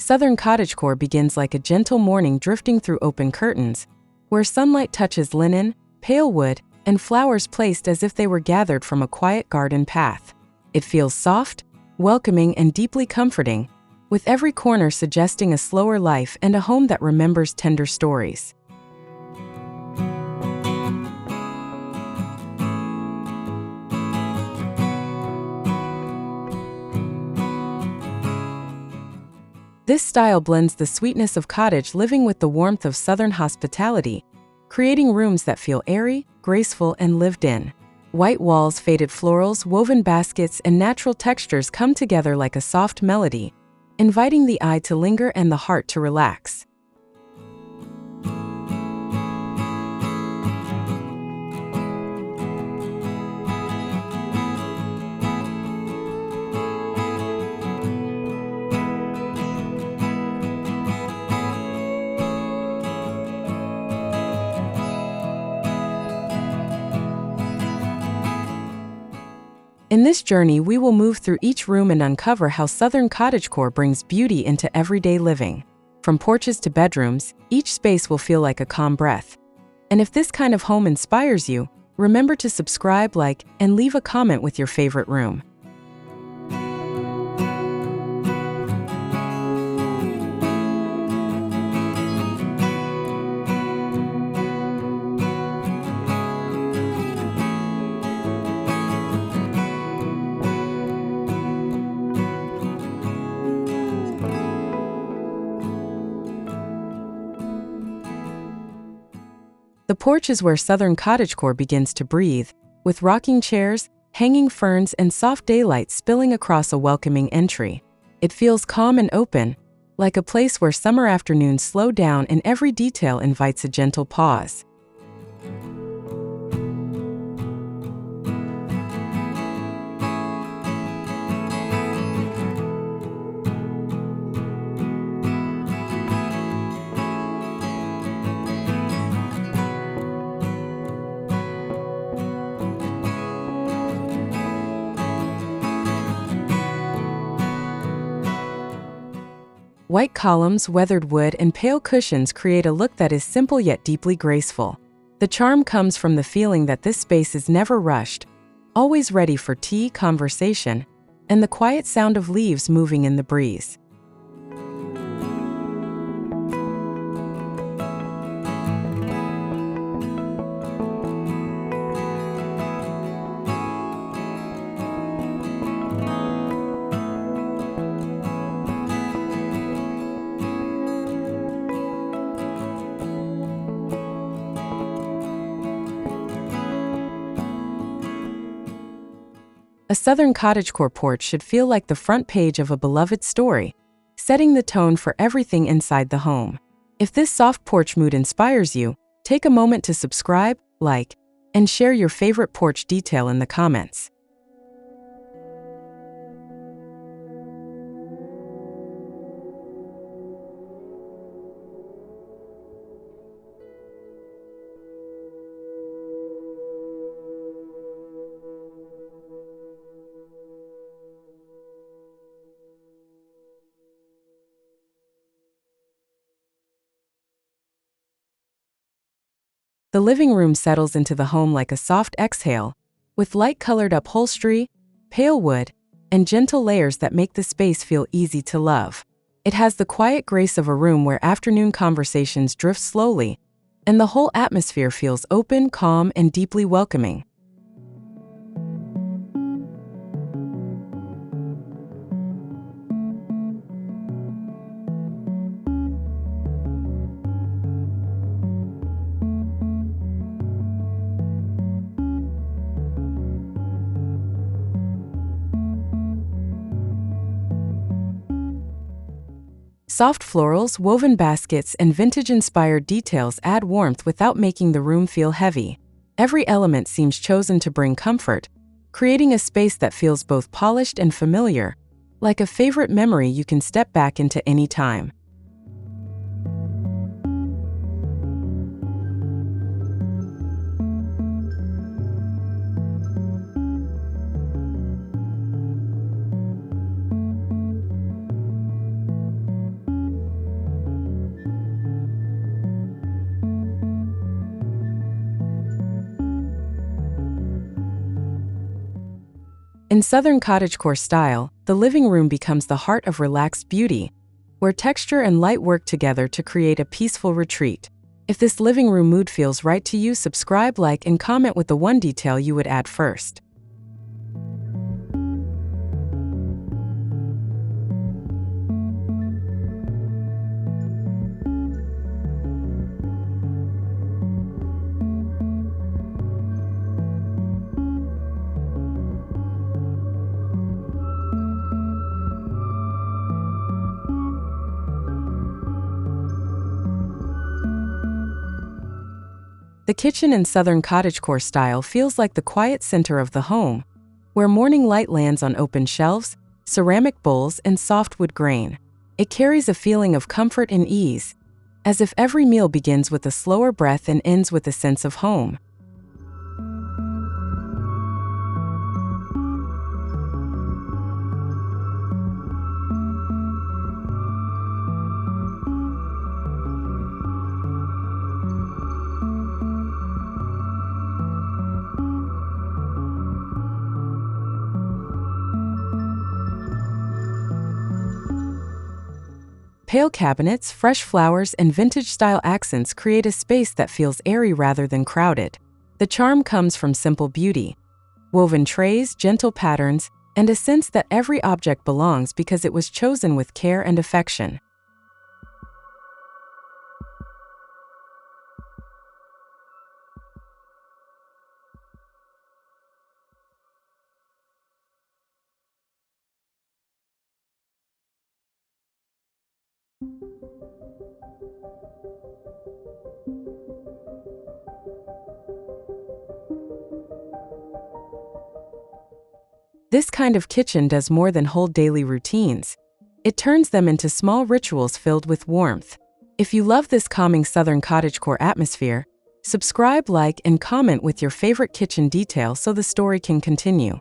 Southern Cottagecore begins like a gentle morning drifting through open curtains, where sunlight touches linen, pale wood, and flowers placed as if they were gathered from a quiet garden path. It feels soft, welcoming, and deeply comforting, with every corner suggesting a slower life and a home that remembers tender stories. This style blends the sweetness of cottage living with the warmth of Southern hospitality, creating rooms that feel airy, graceful, and lived in. White walls, faded florals, woven baskets, and natural textures come together like a soft melody, inviting the eye to linger and the heart to relax. In this journey, we will move through each room and uncover how Southern Cottagecore brings beauty into everyday living. From porches to bedrooms, each space will feel like a calm breath. And if this kind of home inspires you, remember to subscribe, like, and leave a comment with your favorite room. The porch is where Southern Cottagecore begins to breathe, with rocking chairs, hanging ferns, and soft daylight spilling across a welcoming entry. It feels calm and open, like a place where summer afternoons slow down and every detail invites a gentle pause. White columns, weathered wood, and pale cushions create a look that is simple yet deeply graceful. The charm comes from the feeling that this space is never rushed, always ready for tea, conversation, and the quiet sound of leaves moving in the breeze. A Southern Cottagecore porch should feel like the front page of a beloved story, setting the tone for everything inside the home. If this soft porch mood inspires you, take a moment to subscribe, like, and share your favorite porch detail in the comments. The living room settles into the home like a soft exhale, with light-colored upholstery, pale wood, and gentle layers that make the space feel easy to love. It has the quiet grace of a room where afternoon conversations drift slowly, and the whole atmosphere feels open, calm, and deeply welcoming. Soft florals, woven baskets, and vintage-inspired details add warmth without making the room feel heavy. Every element seems chosen to bring comfort, creating a space that feels both polished and familiar, like a favorite memory you can step back into any time. In Southern Cottagecore style, the living room becomes the heart of relaxed beauty, where texture and light work together to create a peaceful retreat. If this living room mood feels right to you, subscribe, like, and comment with the one detail you would add first. The kitchen in Southern Cottagecore style feels like the quiet center of the home, where morning light lands on open shelves, ceramic bowls, and soft wood grain. It carries a feeling of comfort and ease, as if every meal begins with a slower breath and ends with a sense of home. Pale cabinets, fresh flowers, and vintage-style accents create a space that feels airy rather than crowded. The charm comes from simple beauty, woven trays, gentle patterns, and a sense that every object belongs because it was chosen with care and affection. This kind of kitchen does more than hold daily routines. It turns them into small rituals filled with warmth. If you love this calming Southern Cottagecore atmosphere, subscribe, like, and comment with your favorite kitchen detail so the story can continue.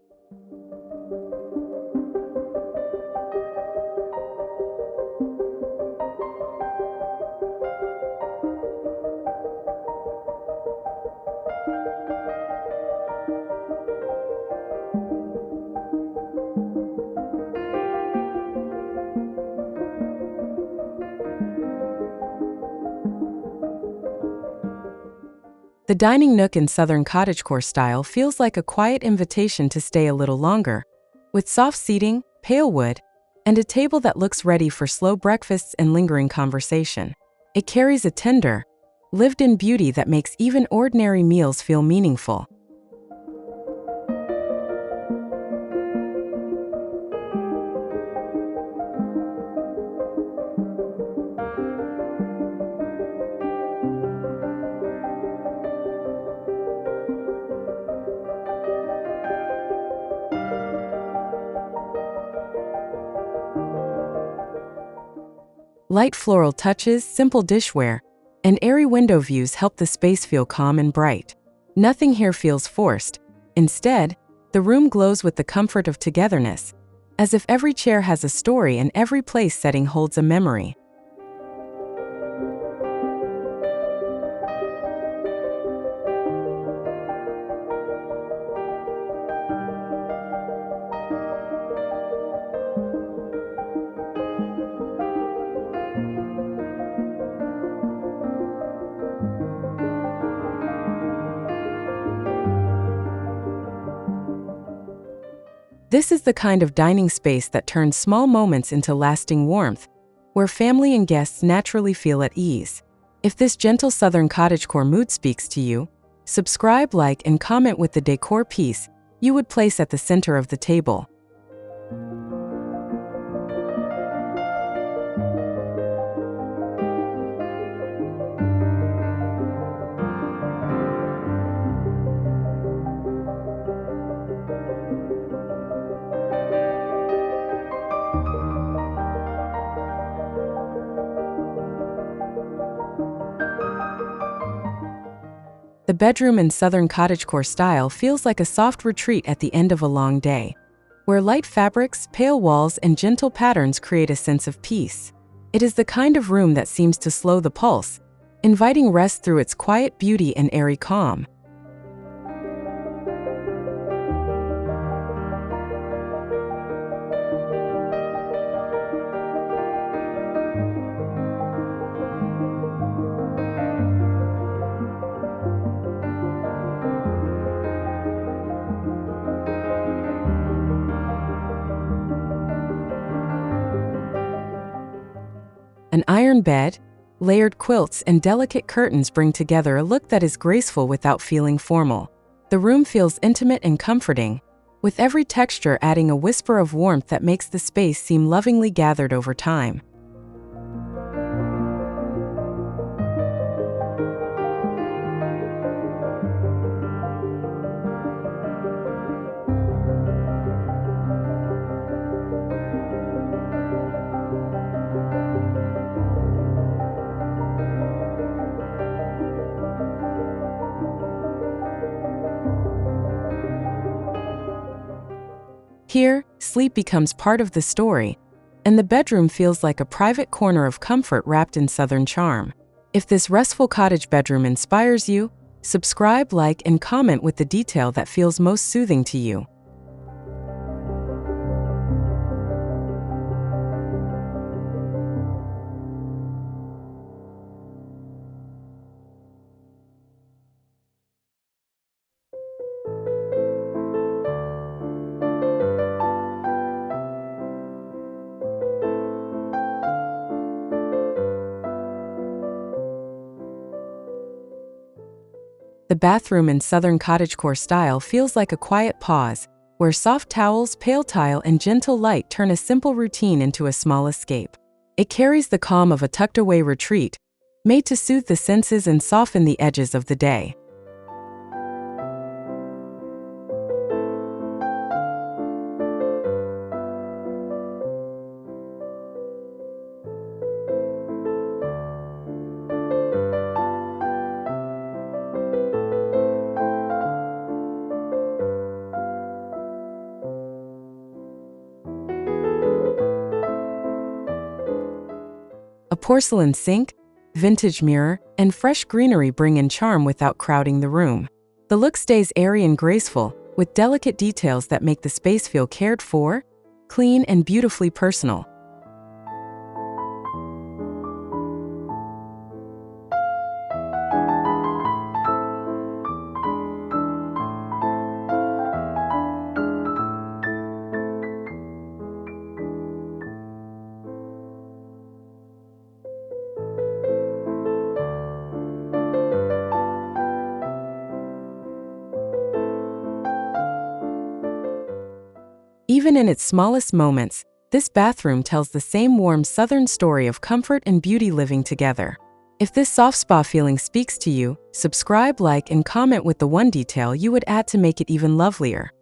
The dining nook in Southern Cottagecore style feels like a quiet invitation to stay a little longer, with soft seating, pale wood, and a table that looks ready for slow breakfasts and lingering conversation. It carries a tender, lived-in beauty that makes even ordinary meals feel meaningful. Light floral touches, simple dishware, and airy window views help the space feel calm and bright. Nothing here feels forced. Instead, the room glows with the comfort of togetherness, as if every chair has a story and every place setting holds a memory. This is the kind of dining space that turns small moments into lasting warmth, where family and guests naturally feel at ease. If this gentle Southern Cottagecore mood speaks to you, subscribe, like, and comment with the decor piece you would place at the center of the table. The bedroom in Southern Cottagecore style feels like a soft retreat at the end of a long day, where light fabrics, pale walls, and gentle patterns create a sense of peace. It is the kind of room that seems to slow the pulse, inviting rest through its quiet beauty and airy calm. iron bed, layered quilts, and delicate curtains bring together a look that is graceful without feeling formal. The room feels intimate and comforting, with every texture adding a whisper of warmth that makes the space seem lovingly gathered over time. Here, sleep becomes part of the story, and the bedroom feels like a private corner of comfort wrapped in Southern charm. If this restful cottage bedroom inspires you, subscribe, like, and comment with the detail that feels most soothing to you. The bathroom in Southern Cottagecore style feels like a quiet pause, where soft towels, pale tile, and gentle light turn a simple routine into a small escape. It carries the calm of a tucked-away retreat, made to soothe the senses and soften the edges of the day. A porcelain sink, vintage mirror, and fresh greenery bring in charm without crowding the room. The look stays airy and graceful, with delicate details that make the space feel cared for, clean, and beautifully personal. Even in its smallest moments, this bathroom tells the same warm Southern story of comfort and beauty living together. If this soft spa feeling speaks to you, subscribe, like, and comment with the one detail you would add to make it even lovelier.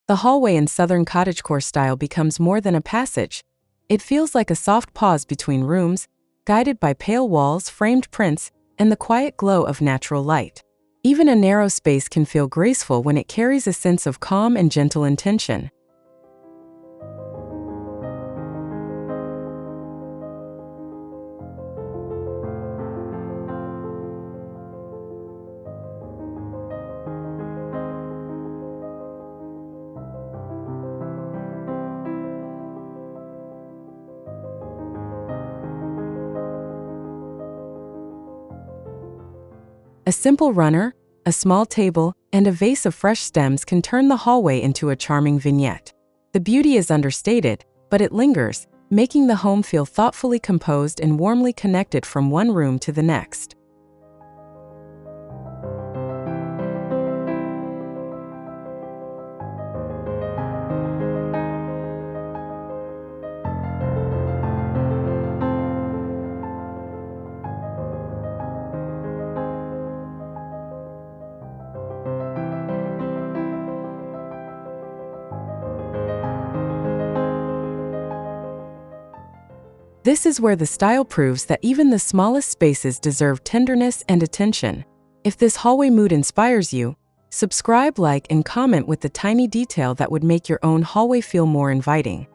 The hallway in Southern Cottagecore style becomes more than a passage. It feels like a soft pause between rooms, guided by pale walls, framed prints, and the quiet glow of natural light. Even a narrow space can feel graceful when it carries a sense of calm and gentle intention. A simple runner, a small table, and a vase of fresh stems can turn the hallway into a charming vignette. The beauty is understated, but it lingers, making the home feel thoughtfully composed and warmly connected from one room to the next. This is where the style proves that even the smallest spaces deserve tenderness and attention. If this hallway mood inspires you, subscribe, like, and comment with the tiny detail that would make your own hallway feel more inviting.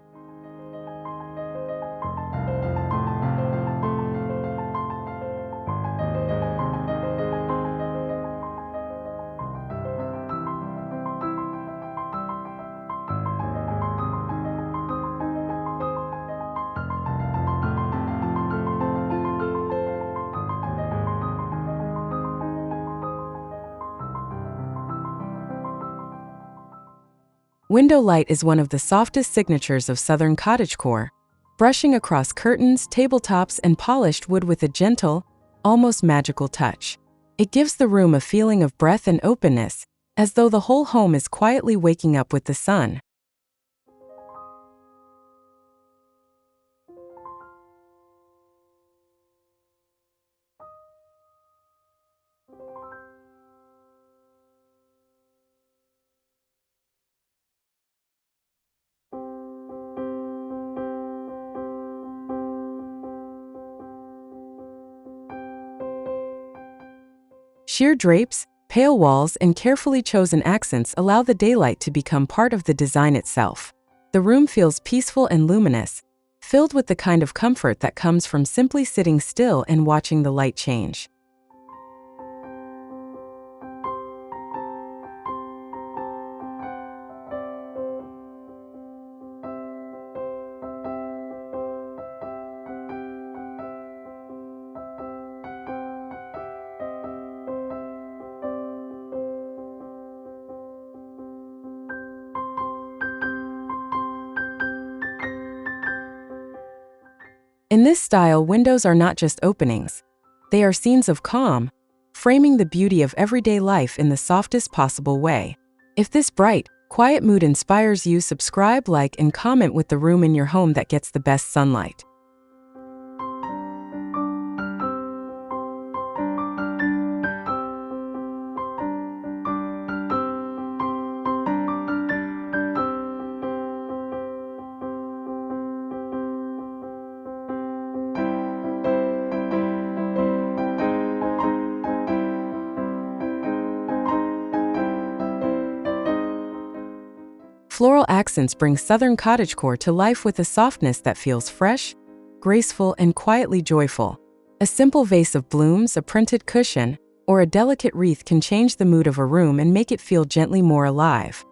Window light is one of the softest signatures of Southern Cottagecore, brushing across curtains, tabletops, and polished wood with a gentle, almost magical touch. It gives the room a feeling of breadth and openness, as though the whole home is quietly waking up with the sun. Sheer drapes, pale walls, and carefully chosen accents allow the daylight to become part of the design itself. The room feels peaceful and luminous, filled with the kind of comfort that comes from simply sitting still and watching the light change. In this style, windows are not just openings. They are scenes of calm, framing the beauty of everyday life in the softest possible way. If this bright, quiet mood inspires you, subscribe, like, and comment with the room in your home that gets the best sunlight. Floral accents bring Southern Cottagecore to life with a softness that feels fresh, graceful, and quietly joyful. A simple vase of blooms, a printed cushion, or a delicate wreath can change the mood of a room and make it feel gently more alive.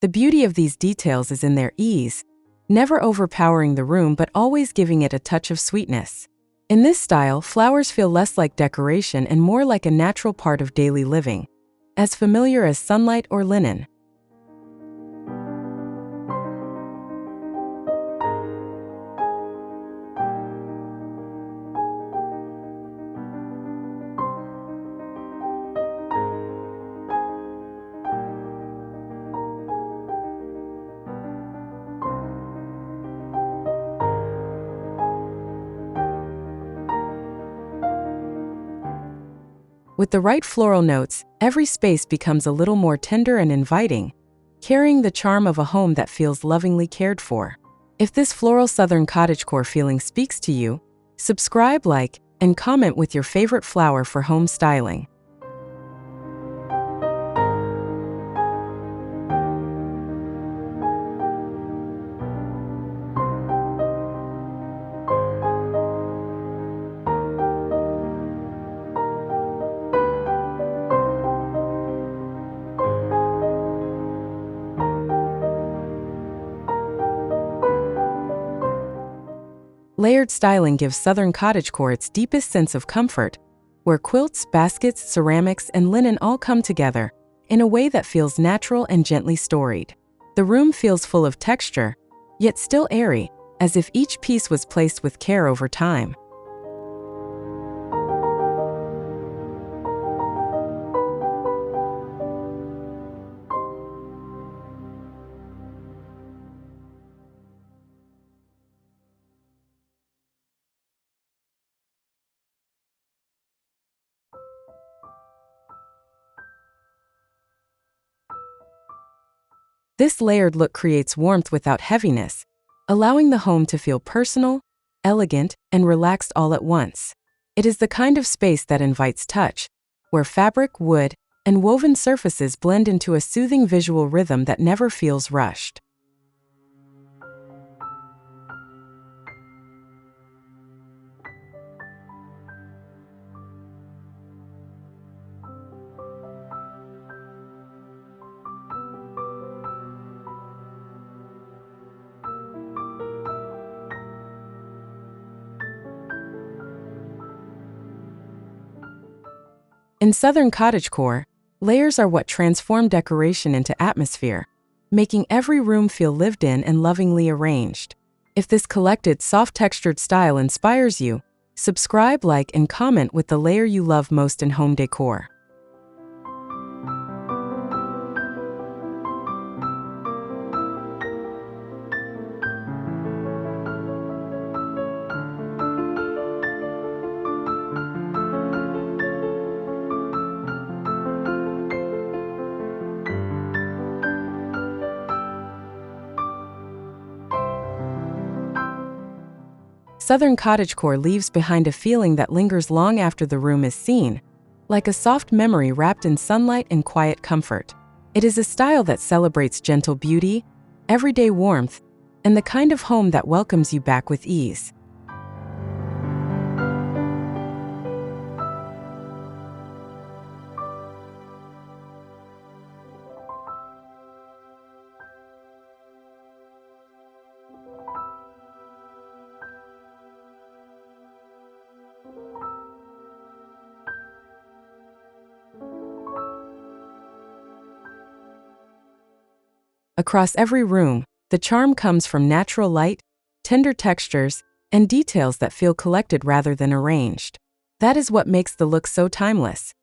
The beauty of these details is in their ease, never overpowering the room but always giving it a touch of sweetness. In this style, flowers feel less like decoration and more like a natural part of daily living, as familiar as sunlight or linen. With the right floral notes, every space becomes a little more tender and inviting, carrying the charm of a home that feels lovingly cared for. If this floral Southern Cottagecore feeling speaks to you, subscribe, like, and comment with your favorite flower for home styling. Layered styling gives Southern Cottagecore its deepest sense of comfort, where quilts, baskets, ceramics, and linen all come together in a way that feels natural and gently storied. The room feels full of texture, yet still airy, as if each piece was placed with care over time. This layered look creates warmth without heaviness, allowing the home to feel personal, elegant, and relaxed all at once. It is the kind of space that invites touch, where fabric, wood, and woven surfaces blend into a soothing visual rhythm that never feels rushed. In Southern Cottagecore, layers are what transform decoration into atmosphere, making every room feel lived in and lovingly arranged. If this collected, soft-textured style inspires you, subscribe, like, and comment with the layer you love most in home decor. Southern Cottagecore leaves behind a feeling that lingers long after the room is seen, like a soft memory wrapped in sunlight and quiet comfort. It is a style that celebrates gentle beauty, everyday warmth, and the kind of home that welcomes you back with ease. Across every room, the charm comes from natural light, tender textures, and details that feel collected rather than arranged. That is what makes the look so timeless.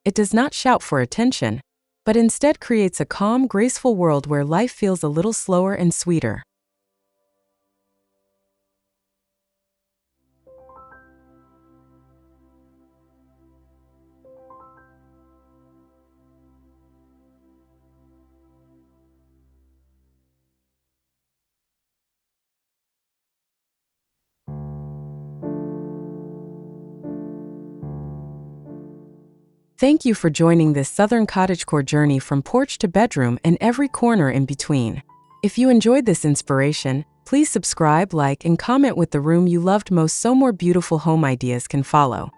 It does not shout for attention, but instead creates a calm, graceful world where life feels a little slower and sweeter. Thank you for joining this Southern Cottagecore journey from porch to bedroom and every corner in between. If you enjoyed this inspiration, please subscribe, like, and comment with the room you loved most so more beautiful home ideas can follow.